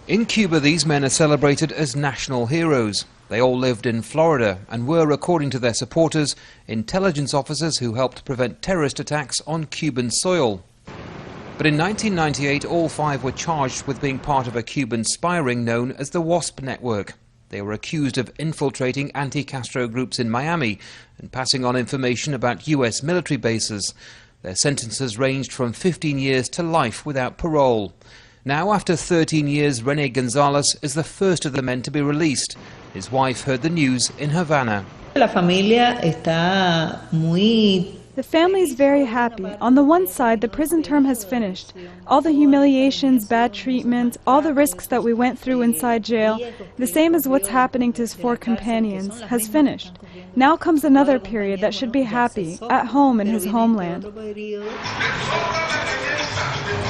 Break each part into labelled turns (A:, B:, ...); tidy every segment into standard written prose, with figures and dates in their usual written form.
A: In Cuba, these men are celebrated as national heroes. They all lived in Florida and were, according to their supporters, intelligence officers who helped prevent terrorist attacks on Cuban soil. But in 1998, all five were charged with being part of a Cuban spy ring known as the WASP network. They were accused of infiltrating anti-Castro groups in Miami and passing on information about US military bases. Their sentences ranged from 15 years to life without parole. Now, after 13 years, René González is the first of the men to be released. His wife heard the news in Havana.
B: The
C: family is very happy. On the one side, the prison term has finished. All the humiliations, bad treatment, all the risks that we went through inside jail, the same as what's happening to his four companions, has finished. Now comes another period that should be happy, at home in his homeland.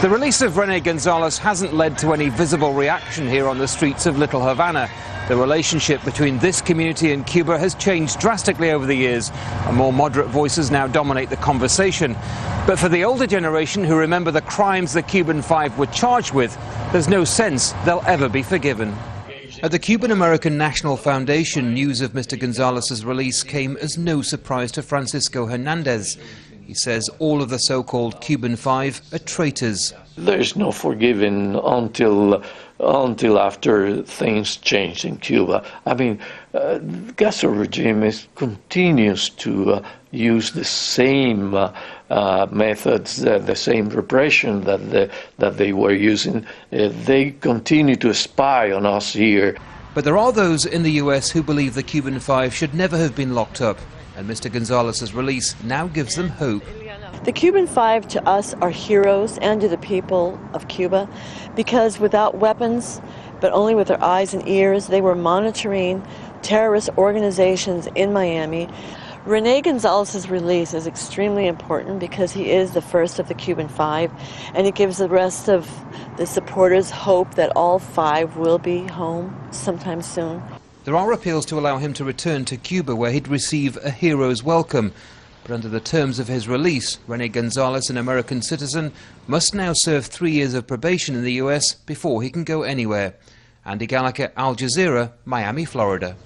A: The release of René González hasn't led to any visible reaction here on the streets of Little Havana. The relationship between this community and Cuba has changed drastically over the years, and more moderate voices now dominate the conversation. But for the older generation who remember the crimes the Cuban Five were charged with, there's no sense they'll ever be forgiven. At the Cuban-American National Foundation, news of Mr. González's release came as no surprise to Francisco Hernandez. He says all of the so-called Cuban Five are traitors.
D: There's no forgiving until after things change in Cuba. I mean, the Castro regime continues to use the same methods, the same repression that they were using. They continue to spy on us here.
A: But there are those in the US who believe the Cuban Five should never have been locked up, and Mr. González's release now gives them hope.
E: The Cuban Five to us are heroes and to the people of Cuba, because without weapons, but only with their eyes and ears, they were monitoring terrorist organizations in Miami. René González's release is extremely important because he is the first of the Cuban Five, and it gives the rest of the supporters hope that all five will be home sometime soon.
A: There are appeals to allow him to return to Cuba, where he'd receive a hero's welcome. But under the terms of his release, René González, an American citizen, must now serve 3 years of probation in the US before he can go anywhere. Andy Gallagher, Al Jazeera, Miami, Florida.